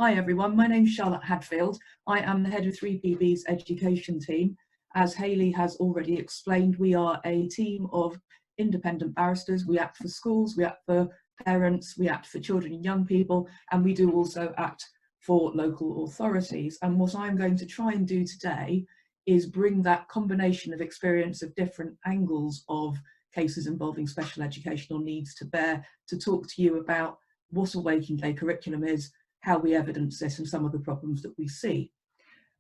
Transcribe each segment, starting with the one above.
Hi everyone, my name's Charlotte Hadfield. I am the head of 3PB's education team. As Hayley has already explained, we are a team of independent barristers. We act for schools, we act for parents, we act for children and young people, and we do also act for local authorities. And what I'm going to try and do today is bring that combination of experience of different angles of cases involving special educational needs to bear to talk to you about what a working day curriculum is, how we evidence this, and some of the problems that we see.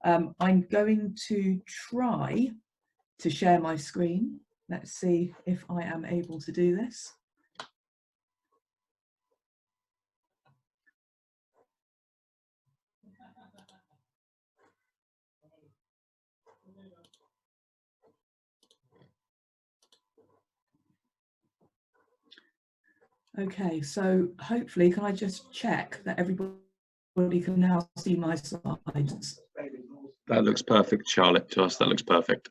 I'm going to try to share my screen. Let's see if I am able to do this. Okay, so hopefully, can I just check that everybody can now see my slides? That looks perfect, Charlotte. To us, that looks perfect.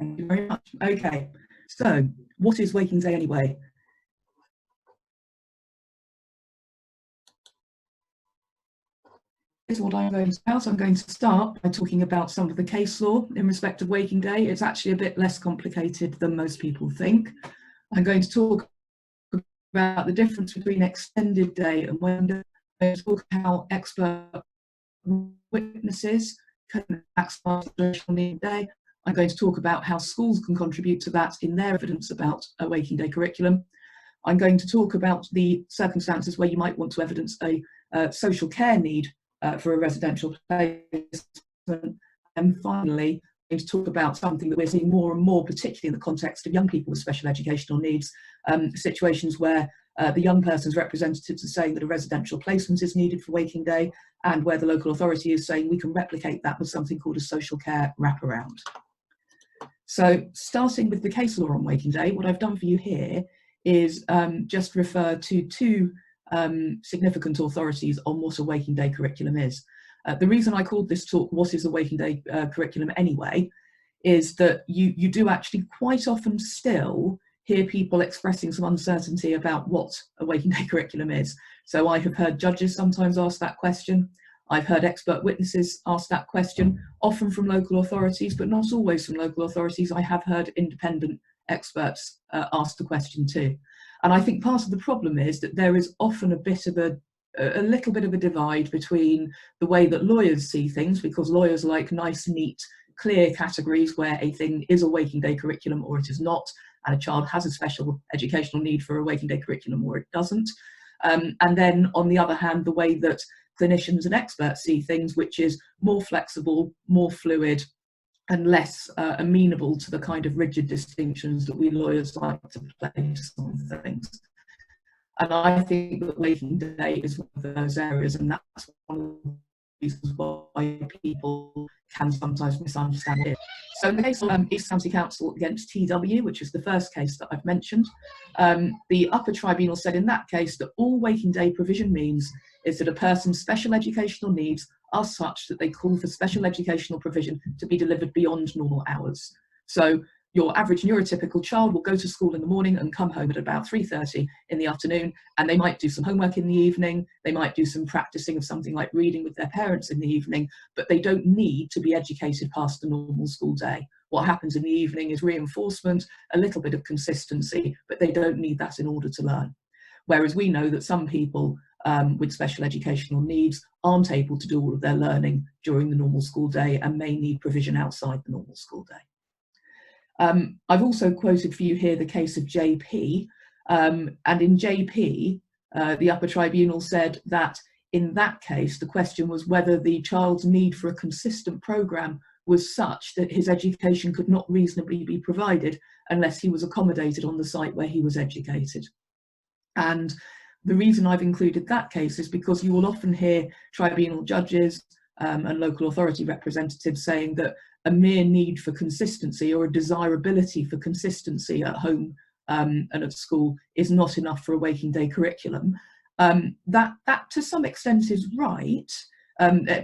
Thank you very much. Okay, so what is Waking Day anyway? Here's what I'm going to do. So I'm going to start by talking about some of the case law in respect of Waking Day. It's actually a bit less complicated than most people think. I'm going to talk about the difference between extended day and Waking Day. I'm going to talk about how expert witnesses can maximize the traditional need day. I'm going to talk about how schools can contribute to that in their evidence about a Waking Day curriculum. I'm going to talk about the circumstances where you might want to evidence a social care need for a residential placement. And finally, I'm going to talk about something that we're seeing more and more, particularly in the context of young people with special educational needs, situations where the young person's representatives are saying that a residential placement is needed for Waking Day, and where the local authority is saying we can replicate that with something called a social care wraparound. So starting with the case law on Waking Day, what I've done for you here is just refer to two significant authorities on what a Waking Day curriculum is. The reason I called this talk "What is a Waking Day curriculum anyway" is that you do actually quite often still hear people expressing some uncertainty about what a Waking Day curriculum is. So I have heard judges sometimes ask that question. I've heard expert witnesses ask that question, often from local authorities, but not always from local authorities. I have heard independent experts ask the question too. And I think part of the problem is that there is often a little bit of a divide between the way that lawyers see things, because lawyers like nice, neat, clear categories where a thing is a Waking Day curriculum or it is not, and a child has a special educational need for a Waking Day curriculum or it doesn't. And then on the other hand, the way that clinicians and experts see things, which is more flexible, more fluid, and less amenable to the kind of rigid distinctions that we lawyers like to place on things. And I think that Waking Day is one of those areas, and that's one of the reasons why people can sometimes misunderstand it. So in the case of East County Council against TW, which is the first case that I've mentioned, the upper tribunal said in that case that all Waking Day provision means is that a person's special educational needs are such that they call for special educational provision to be delivered beyond normal hours. So your average neurotypical child will go to school in the morning and come home at about 3:30 in the afternoon, and they might do some homework in the evening, they might do some practicing of something like reading with their parents in the evening, but they don't need to be educated past the normal school day. What happens in the evening is reinforcement, a little bit of consistency, but they don't need that in order to learn. Whereas we know that some people with special educational needs aren't able to do all of their learning during the normal school day and may need provision outside the normal school day. I've also quoted for you here the case of JP, and in JP, the upper tribunal said that in that case, the question was whether the child's need for a consistent programme was such that his education could not reasonably be provided unless he was accommodated on the site where he was educated. And the reason I've included that case is because you will often hear tribunal judges and local authority representatives saying that a mere need for consistency or a desirability for consistency at home and at school is not enough for a Waking Day curriculum. That to some extent is right.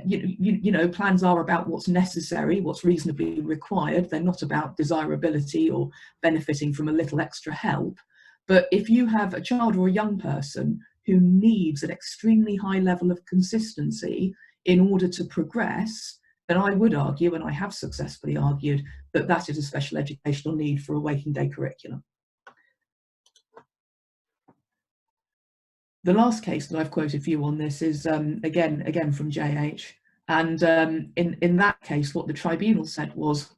You know, plans are about what's necessary, what's reasonably required. They're not about desirability or benefiting from a little extra help. But if you have a child or a young person who needs an extremely high level of consistency in order to progress, then I would argue, and I have successfully argued, that that is a special educational need for a waking day curriculum. The last case that I've quoted for you on this is again from JH, and in that case what the tribunal said was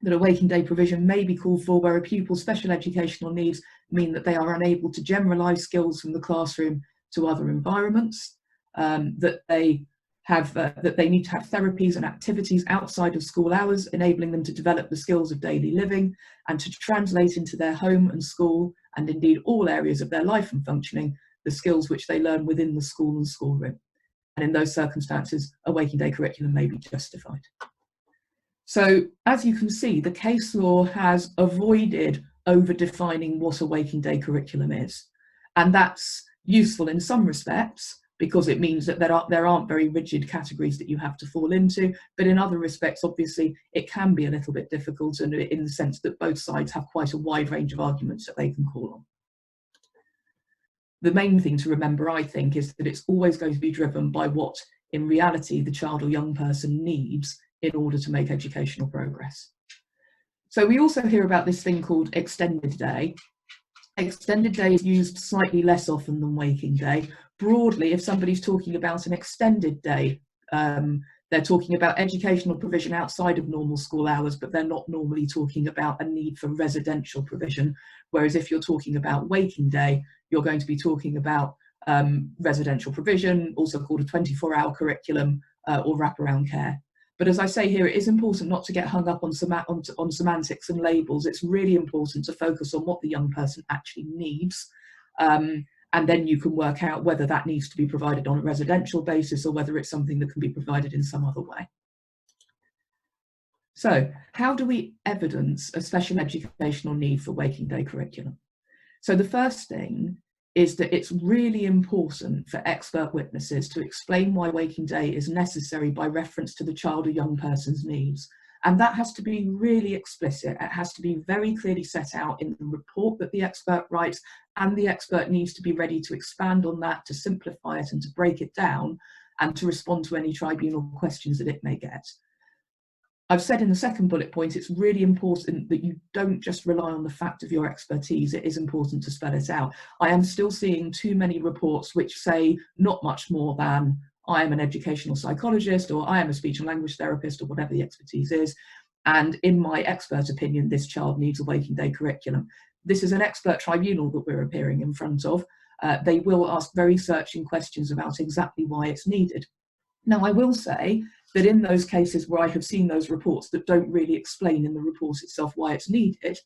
that a waking day provision may be called for where a pupil's special educational needs mean that they are unable to generalise skills from the classroom to other environments, that they need to have therapies and activities outside of school hours, enabling them to develop the skills of daily living and to translate into their home and school, and indeed all areas of their life and functioning, the skills which they learn within the school and schoolroom. And in those circumstances, a waking day curriculum may be justified. So, as you can see, the case law has avoided over-defining what a waking day curriculum is. And that's useful in some respects, because it means that there aren't very rigid categories that you have to fall into. But in other respects, obviously, it can be a little bit difficult, and in the sense that both sides have quite a wide range of arguments that they can call on. The main thing to remember, I think, is that it's always going to be driven by what, in reality, the child or young person needs in order to make educational progress. So we also hear about this thing called extended day. Extended day is used slightly less often than waking day. Broadly, if somebody's talking about an extended day, they're talking about educational provision outside of normal school hours, but they're not normally talking about a need for residential provision. Whereas if you're talking about waking day, you're going to be talking about residential provision, also called a 24-hour curriculum or wraparound care. But as I say here, it is important not to get hung up on semantics and labels. It's really important to focus on what the young person actually needs. And then you can work out whether that needs to be provided on a residential basis or whether it's something that can be provided in some other way. So how do we evidence a special educational need for waking day curriculum? So the first thing is that it's really important for expert witnesses to explain why waking day is necessary by reference to the child or young person's needs. And that has to be really explicit. It has to be very clearly set out in the report that the expert writes, and the expert needs to be ready to expand on that, to simplify it and to break it down, and to respond to any tribunal questions that it may get. I've said in the second bullet point, it's really important that you don't just rely on the fact of your expertise. It is important to spell it out. I am still seeing too many reports which say not much more than I am an educational psychologist, or I am a speech and language therapist, or whatever the expertise is. And in my expert opinion, this child needs a waking day curriculum. This is an expert tribunal that we're appearing in front of. They will ask very searching questions about exactly why it's needed. Now, I will say that in those cases where I have seen those reports that don't really explain in the report itself why it's needed,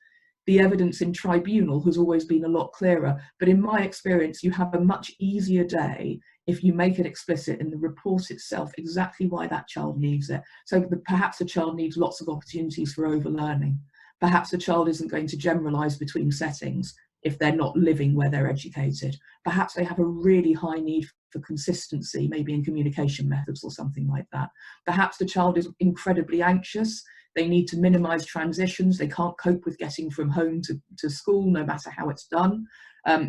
the evidence in tribunal has always been a lot clearer. But in my experience, you have a much easier day if you make it explicit in the report itself exactly why that child needs it. So perhaps a child needs lots of opportunities for overlearning. Perhaps a child isn't going to generalise between settings if they're not living where they're educated. Perhaps they have a really high need for consistency, maybe in communication methods or something like that. Perhaps the child is incredibly anxious. They need to minimise transitions. They can't cope with getting from home to school, no matter how it's done.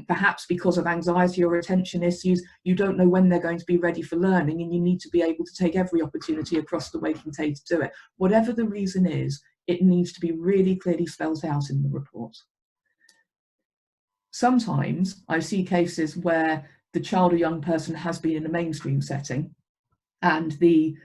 Perhaps because of anxiety or attention issues, you don't know when they're going to be ready for learning, and you need to be able to take every opportunity across the waking day to do it. Whatever the reason is, it needs to be really clearly spelled out in the report. Sometimes I see cases where the child or young person has been in a mainstream setting, and the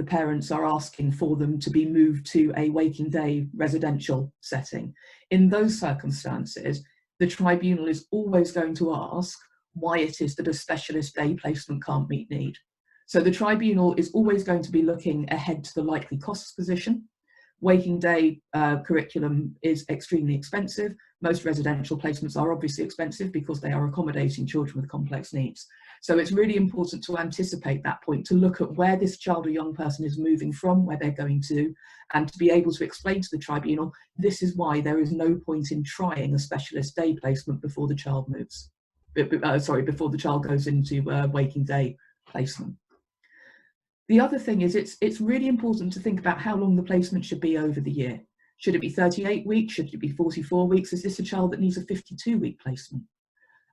parents are asking for them to be moved to a waking day residential setting. In those circumstances, the tribunal is always going to ask why it is that a specialist day placement can't meet need. So the tribunal is always going to be looking ahead to the likely costs position. Waking day curriculum is extremely expensive. Most residential placements are obviously expensive because they are accommodating children with complex needs. So it's really important to anticipate that point, to look at where this child or young person is moving from, where they're going to, and to be able to explain to the tribunal, this is why there is no point in trying a specialist day placement before the child moves. Before the child goes into waking day placement. The other thing is it's really important to think about how long the placement should be over the year. Should it be 38 weeks? Should it be 44 weeks? Is this a child that needs a 52-week placement?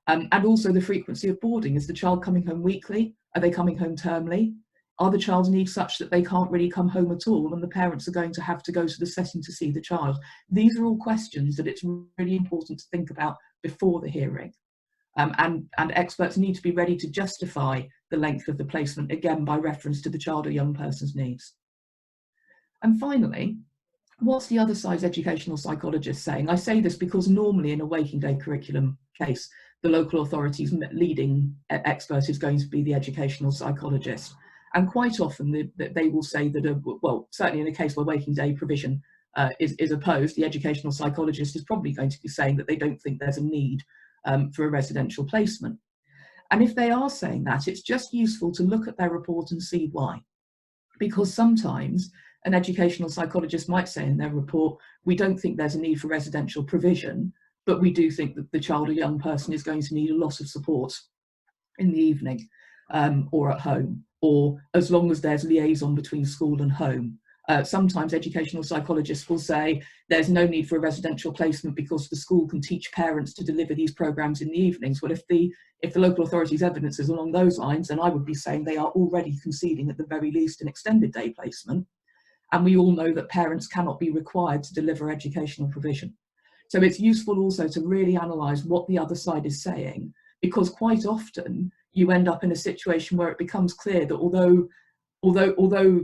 And also the frequency of boarding. Is the child coming home weekly? Are they coming home termly? Are the child's needs such that they can't really come home at all and the parents are going to have to go to the setting to see the child? These are all questions that it's really important to think about before the hearing. And experts need to be ready to justify the length of the placement, again, by reference to the child or young person's needs. And finally, what's the other side's educational psychologist saying? I say this because normally in a working day curriculum case, the local authority's leading expert is going to be the educational psychologist. And quite often they will say that, well, certainly in a case where working day provision is opposed, the educational psychologist is probably going to be saying that they don't think there's a need for a residential placement. And if they are saying that, it's just useful to look at their report and see why. Because sometimes an educational psychologist might say in their report, we don't think there's a need for residential provision, but we do think that the child or young person is going to need a lot of support in the evening or at home, or as long as there's liaison between school and home. Sometimes educational psychologists will say there's no need for a residential placement because the school can teach parents to deliver these programs in the evenings. Well, if the local authority's evidence is along those lines, then I would be saying they are already conceding at the very least an extended day placement. And we all know that parents cannot be required to deliver educational provision. So it's useful also to really analyse what the other side is saying, because quite often you end up in a situation where it becomes clear that although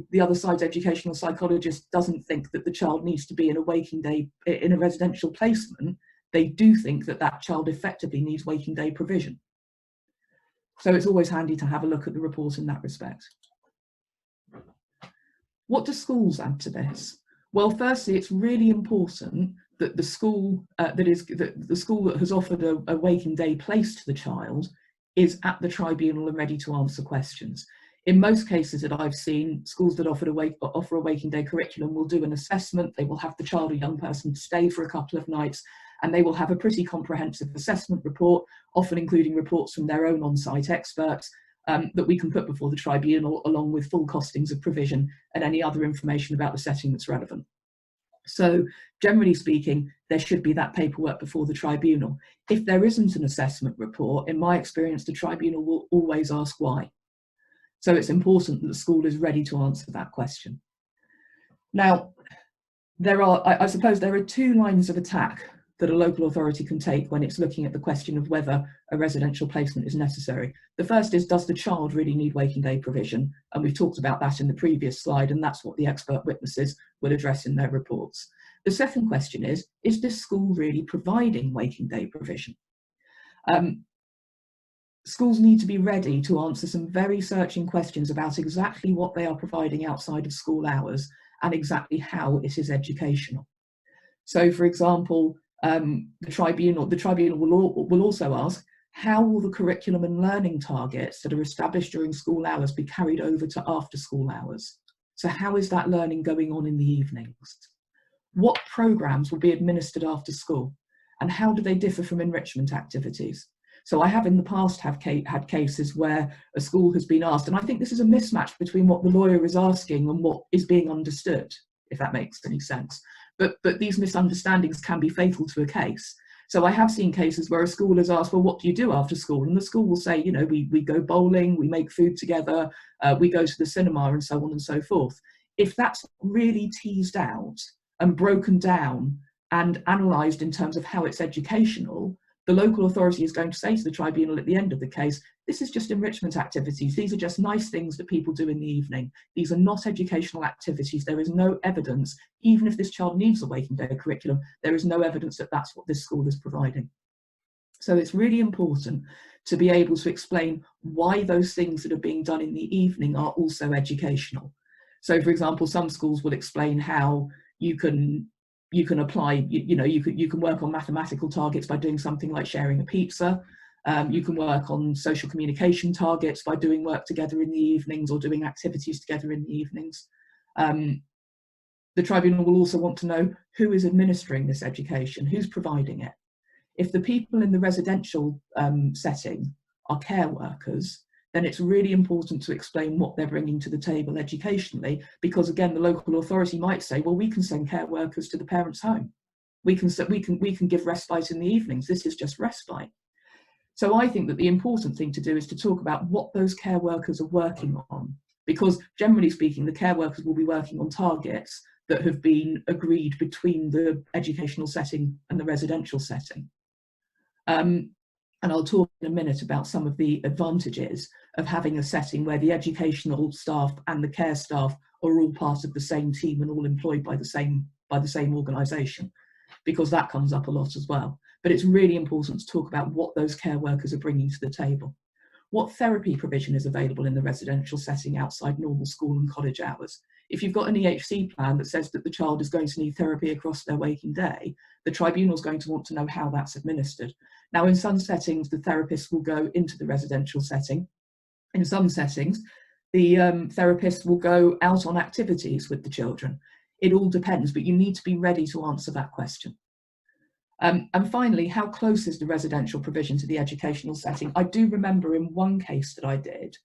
the other side's educational psychologist doesn't think that the child needs to be in a waking day, in a residential placement, they do think that that child effectively needs waking day provision. So it's always handy to have a look at the report in that respect. What do schools add to this? Well, firstly, it's really important that the school the school that has offered a waking day place to the child is at the tribunal and ready to answer questions. In most cases that I've seen, schools that offer a waking day curriculum will do an assessment. They will have the child or young person stay for a couple of nights, and they will have a pretty comprehensive assessment report, often including reports from their own on-site experts, that we can put before the tribunal, along with full costings of provision and any other information about the setting that's relevant. So generally speaking, there should be that paperwork before the tribunal. If there isn't an assessment report, in my experience, the tribunal will always ask why. So it's important that the school is ready to answer that question. Now, I suppose there are two lines of attack that a local authority can take when it's looking at the question of whether a residential placement is necessary. The first is, does the child really need waking day provision? And we've talked about that in the previous slide, and that's what the expert witnesses will address in their reports. The second question is this school really providing waking day provision? Schools need to be ready to answer some very searching questions about exactly what they are providing outside of school hours and exactly how it is educational. So, for example, the tribunal will also ask, how will the curriculum and learning targets that are established during school hours be carried over to after school hours? So how is that learning going on in the evenings? What programs will be administered after school? And how do they differ from enrichment activities? So I have in the past had cases where a school has been asked, and I think this is a mismatch between what the lawyer is asking and what is being understood, if that makes any sense. But these misunderstandings can be fatal to a case. So I have seen cases where a school has asked, well, what do you do after school? And the school will say, you know, we go bowling, we make food together, we go to the cinema, and so on and so forth. If that's really teased out and broken down and analysed in terms of how it's educational, the local authority is going to say to the tribunal at the end of the case, this is just enrichment activities. These are just nice things that people do in the evening. These are not educational activities. There is no evidence, even if this child needs a waking day curriculum, there is no evidence that that's what this school is providing. So it's really important to be able to explain why those things that are being done in the evening are also educational. So, for example, some schools will explain how you can apply, you can work on mathematical targets by doing something like sharing a pizza. You can work on social communication targets by doing work together in the evenings or doing activities together in the evenings. The tribunal will also want to know who is administering this education, who's providing it. If the people in the residential setting are care workers, then it's really important to explain what they're bringing to the table educationally, because again, the local authority might say, well, we can send care workers to the parents' home. We can give respite in the evenings. This is just respite. So I think that the important thing to do is to talk about what those care workers are working on, because generally speaking, the care workers will be working on targets that have been agreed between the educational setting and the residential setting. And I'll talk in a minute about some of the advantages of having a setting where the educational staff and the care staff are all part of the same team and all employed by the same organisation, because that comes up a lot as well. But it's really important to talk about what those care workers are bringing to the table. What therapy provision is available in the residential setting outside normal school and college hours? If you've got an EHC plan that says that the child is going to need therapy across their waking day, the tribunal is going to want to know how that's administered. Now, in some settings, the therapist will go into the residential setting. In some settings, the therapist will go out on activities with the children. It all depends, but you need to be ready to answer that question. And finally, how close is the residential provision to the educational setting? I do remember in one case that I did,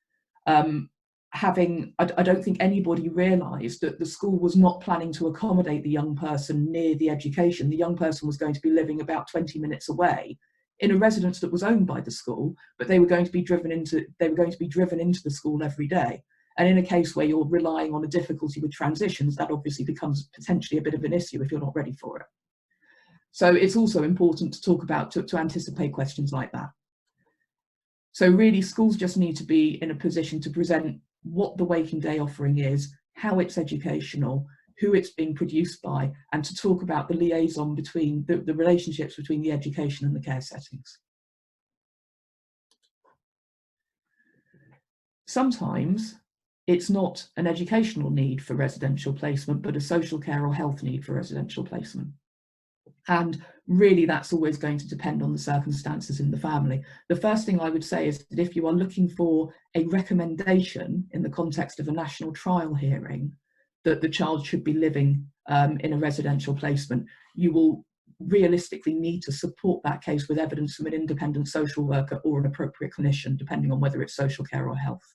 I don't think anybody realised that the school was not planning to accommodate the young person near the education. The young person was going to be living about 20 minutes away in a residence that was owned by the school, but they were going to be driven into the school every day. And in a case where you're relying on a difficulty with transitions, that obviously becomes potentially a bit of an issue if you're not ready for it. So it's also important to talk about, to anticipate questions like that. So really, schools just need to be in a position to present what the waking day offering is, how it's educational, who it's being produced by, and to talk about the liaison between the relationships between the education and the care settings. Sometimes it's not an educational need for residential placement, but a social care or health need for residential placement. And really, that's always going to depend on the circumstances in the family. The first thing I would say is that if you are looking for a recommendation in the context of a national trial hearing that the child should be living in a residential placement, you will realistically need to support that case with evidence from an independent social worker or an appropriate clinician, depending on whether it's social care or health.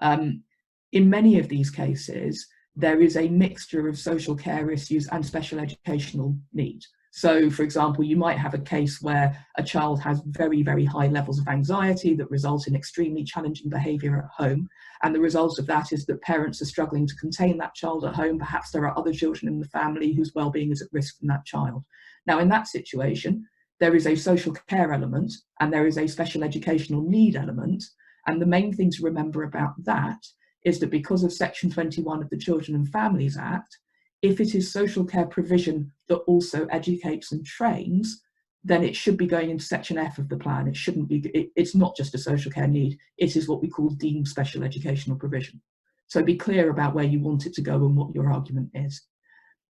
In many of these cases, there is a mixture of social care issues and special educational need. So, for example, you might have a case where a child has very, very high levels of anxiety that result in extremely challenging behaviour at home. And the result of that is that parents are struggling to contain that child at home. Perhaps there are other children in the family whose well-being is at risk from that child. Now, in that situation, there is a social care element and there is a special educational need element. And the main thing to remember about that is that because of Section 21 of the Children and Families Act, if it is social care provision that also educates and trains, then it should be going into Section F of the plan. It shouldn't be, it's not just a social care need, it is what we call deemed special educational provision. So be clear about where you want it to go and what your argument is.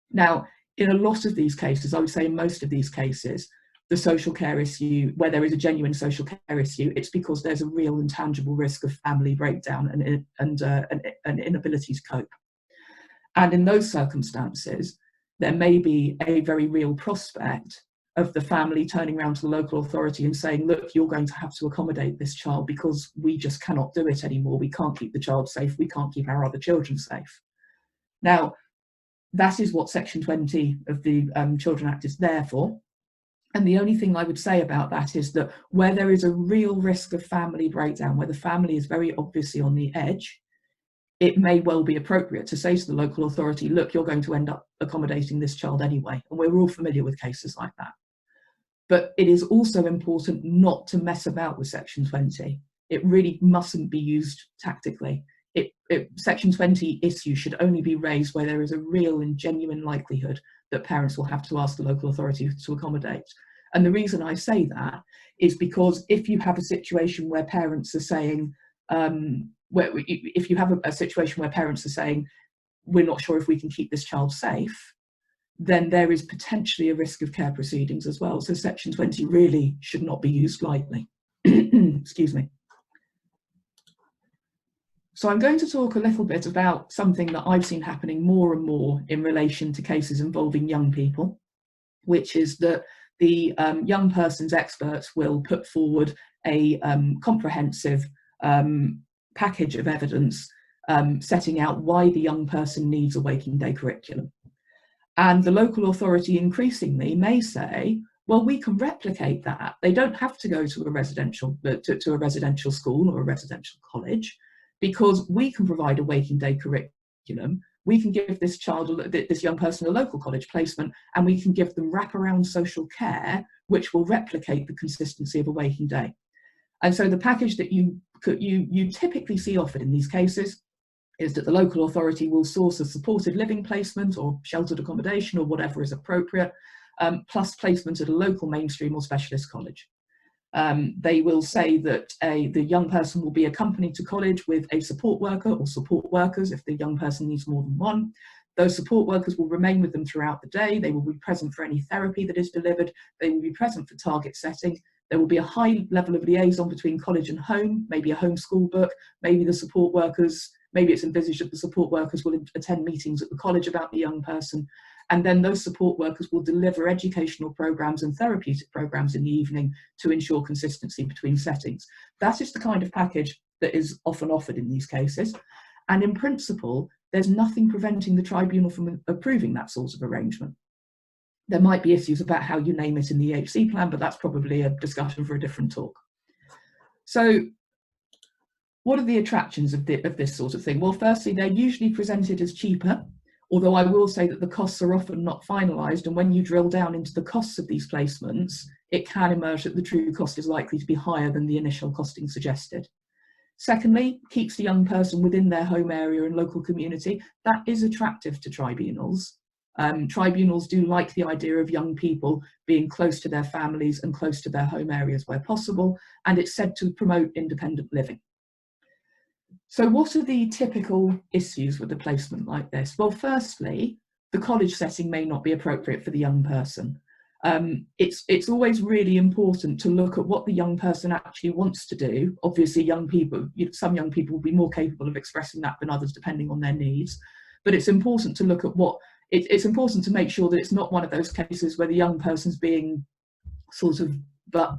Now, in a lot of these cases, I would say in most of these cases, the social care issue, where there is a genuine social care issue, it's because there's a real and tangible risk of family breakdown and an inability to cope. And in those circumstances, there may be a very real prospect of the family turning around to the local authority and saying, look, you're going to have to accommodate this child because we just cannot do it anymore. We can't keep the child safe. We can't keep our other children safe. Now, that is what Section 20 of the Children Act is there for. And the only thing I would say about that is that where there is a real risk of family breakdown, where the family is very obviously on the edge, it may well be appropriate to say to the local authority, look, you're going to end up accommodating this child anyway. And we're all familiar with cases like that. But it is also important not to mess about with Section 20. It really mustn't be used tactically. Section 20 issues should only be raised where there is a real and genuine likelihood that parents will have to ask the local authority to accommodate. And the reason I say that is because if you have a situation where parents are saying, if you have a situation where parents are saying, we're not sure if we can keep this child safe, then there is potentially a risk of care proceedings as well. So Section 20 really should not be used lightly. Excuse me. So I'm going to talk a little bit about something that I've seen happening more and more in relation to cases involving young people, which is that the young person's experts will put forward a comprehensive package of evidence setting out why the young person needs a waking day curriculum. And the local authority increasingly may say, Well, we can replicate that. They don't have to go to a residential school or a residential college, because we can provide a waking day curriculum. We can give this young person a local college placement, and we can give them wraparound social care, which will replicate the consistency of a waking day. And so the package that you typically see offered in these cases is that the local authority will source a supported living placement or sheltered accommodation or whatever is appropriate, plus placement at a local mainstream or specialist college. They will say that the young person will be accompanied to college with a support worker or support workers if the young person needs more than one. Those support workers will remain with them throughout the day. They will be present for any therapy that is delivered. They will be present for target setting. There will be a high level of liaison between college and home, maybe a home school book, maybe the support workers, maybe it's envisaged that the support workers will attend meetings at the college about the young person. And then those support workers will deliver educational programs and therapeutic programs in the evening to ensure consistency between settings. That is the kind of package that is often offered in these cases. And in principle, there's nothing preventing the tribunal from approving that sort of arrangement. There might be issues about how you name it in the EHC plan, but that's probably a discussion for a different talk. So what are the attractions of this sort of thing? Well, firstly, they're usually presented as cheaper, although I will say that the costs are often not finalised, and when you drill down into the costs of these placements, it can emerge that the true cost is likely to be higher than the initial costing suggested. Secondly, keeps the young person within their home area and local community. That is attractive to tribunals. Tribunals do like the idea of young people being close to their families and close to their home areas where possible, and it's said to promote independent living. So what are the typical issues with a placement like this? Well, firstly, the college setting may not be appropriate for the young person. It's always really important to look at what the young person actually wants to do. Obviously, some young people will be more capable of expressing that than others, depending on their needs. But it's important to look at it's important to make sure that it's not one of those cases where the young person's being sort of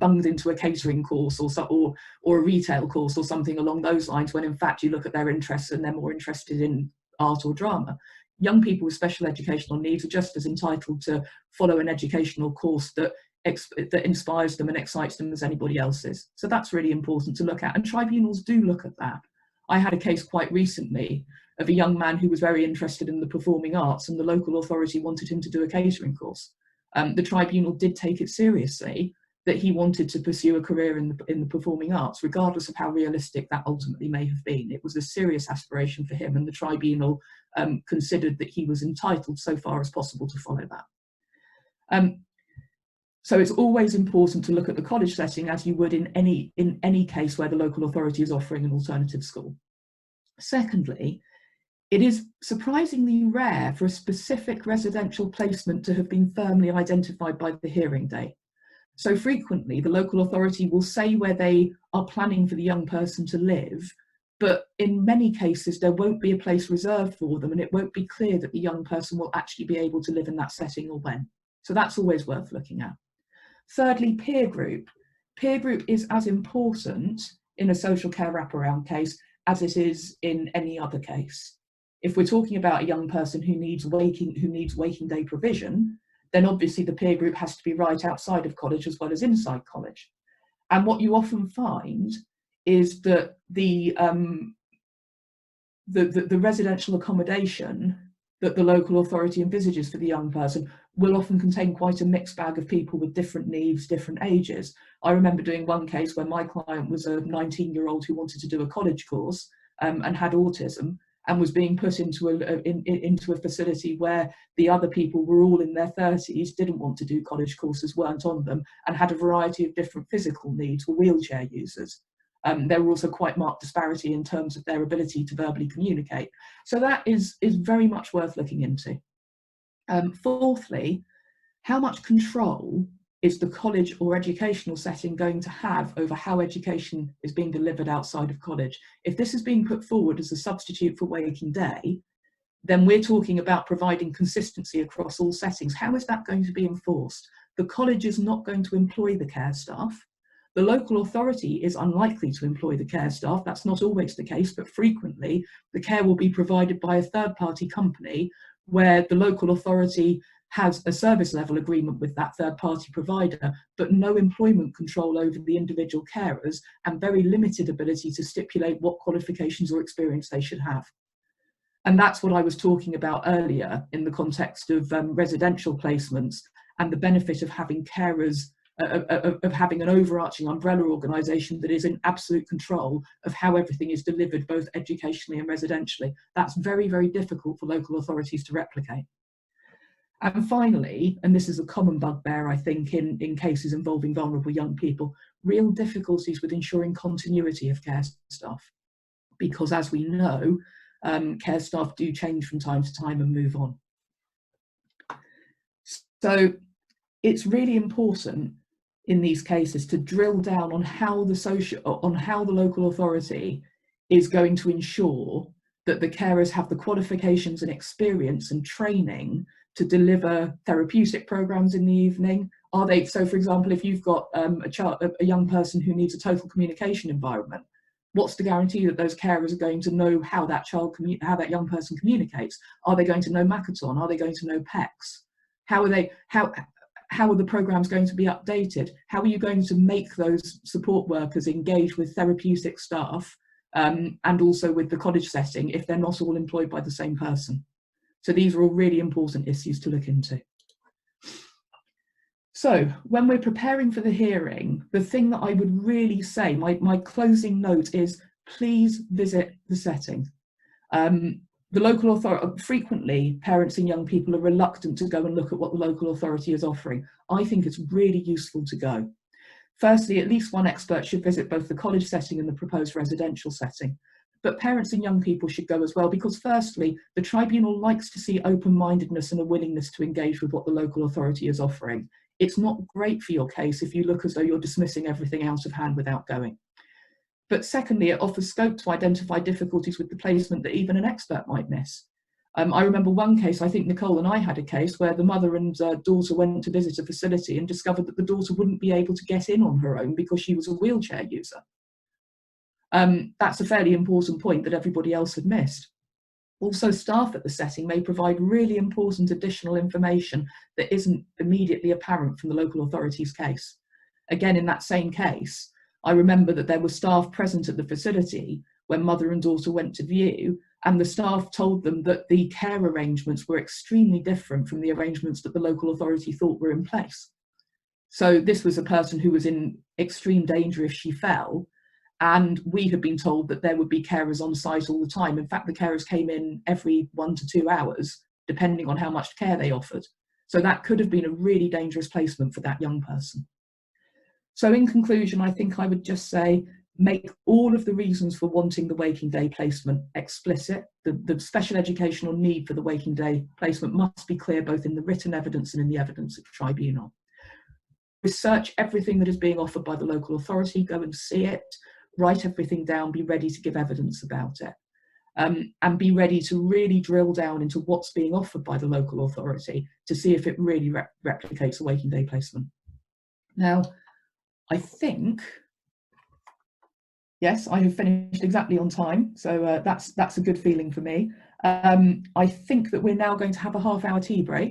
bunged into a catering course or a retail course or something along those lines, when in fact you look at their interests and they're more interested in art or drama. Young people with special educational needs are just as entitled to follow an educational course that inspires them and excites them as anybody else is. So that's really important to look at, and tribunals do look at that. I had a case quite recently of a young man who was very interested in the performing arts, and the local authority wanted him to do a catering course. The tribunal did take it seriously that he wanted to pursue a career in the performing arts, regardless of how realistic that ultimately may have been. It was a serious aspiration for him, and the tribunal considered that he was entitled so far as possible to follow that. So it's always important to look at the college setting as you would in any case where the local authority is offering an alternative school. Secondly, it is surprisingly rare for a specific residential placement to have been firmly identified by the hearing date. So frequently, the local authority will say where they are planning for the young person to live, but in many cases, there won't be a place reserved for them, and it won't be clear that the young person will actually be able to live in that setting or when. So that's always worth looking at. Thirdly, peer group. Peer group is as important in a social care wraparound case as it is in any other case. If we're talking about a young person who needs waking day provision, then obviously the peer group has to be right outside of college as well as inside college. And what you often find is that the residential accommodation that the local authority envisages for the young person will often contain quite a mixed bag of people with different needs, different ages. I remember doing one case where my client was a 19-year-old who wanted to do a college course and had autism, and was being put into a facility where the other people were all in their 30s, didn't want to do college courses, weren't on them, and had a variety of different physical needs, were wheelchair users. There were also quite marked disparity in terms of their ability to verbally communicate. So that is very much worth looking into. Fourthly, how much control is the college or educational setting going to have over how education is being delivered outside of college? If this is being put forward as a substitute for waking day, then we're talking about providing consistency across all settings. How is that going to be enforced? The college is not going to employ the care staff. The local authority is unlikely to employ the care staff. That's not always the case, but frequently the care will be provided by a third-party company where the local authority has a service level agreement with that third party provider, but no employment control over the individual carers and very limited ability to stipulate what qualifications or experience they should have. And that's what I was talking about earlier in the context of residential placements and the benefit of having carers, of having an overarching umbrella organisation that is in absolute control of how everything is delivered, both educationally and residentially. That's very, very difficult for local authorities to replicate. And finally, and this is a common bugbear, I think, in cases involving vulnerable young people, real difficulties with ensuring continuity of care staff. Because as we know, care staff do change from time to time and move on. So it's really important in these cases to drill down on how the local authority is going to ensure that the carers have the qualifications and experience and training to deliver therapeutic programs in the evening. Are they, so for example, if you've got a young person who needs a total communication environment, what's the guarantee that those carers are going to know how that young person communicates? Are they going to know Makaton? Are they going to know PECS? How are the programs going to be updated? How are you going to make those support workers engage with therapeutic staff and also with the college setting if they're not all employed by the same person? So these are all really important issues to look into. So when we're preparing for the hearing, the thing that I would really say, my closing note is, please visit the setting. The local authority, frequently parents and young people are reluctant to go and look at what the local authority is offering. I think it's really useful to go. Firstly, at least one expert should visit both the college setting and the proposed residential setting. But parents and young people should go as well, because firstly, the tribunal likes to see open-mindedness and a willingness to engage with what the local authority is offering. It's not great for your case if you look as though you're dismissing everything out of hand without going. But secondly, it offers scope to identify difficulties with the placement that even an expert might miss. I remember one case, I think Nicole and I had a case where the mother and daughter went to visit a facility and discovered that the daughter wouldn't be able to get in on her own because she was a wheelchair user. That's a fairly important point that everybody else had missed. Also, staff at the setting may provide really important additional information that isn't immediately apparent from the local authority's case. Again, in that same case, I remember that there were staff present at the facility when mother and daughter went to view, and the staff told them that the care arrangements were extremely different from the arrangements that the local authority thought were in place. So this was a person who was in extreme danger if she fell, and we had been told that there would be carers on site all the time. In fact, the carers came in every 1 to 2 hours, depending on how much care they offered. So that could have been a really dangerous placement for that young person. So in conclusion, I think I would just say, make all of the reasons for wanting the Waking Day placement explicit. The special educational need for the Waking Day placement must be clear both in the written evidence and in the evidence at the tribunal. Research everything that is being offered by the local authority, go and see it, write everything down, be ready to give evidence about it. And be ready to really drill down into what's being offered by the local authority to see if it really replicates a Waking Day placement. Now, I think, yes, I have finished exactly on time, so that's a good feeling for me. I think that we're now going to have a half-hour tea break.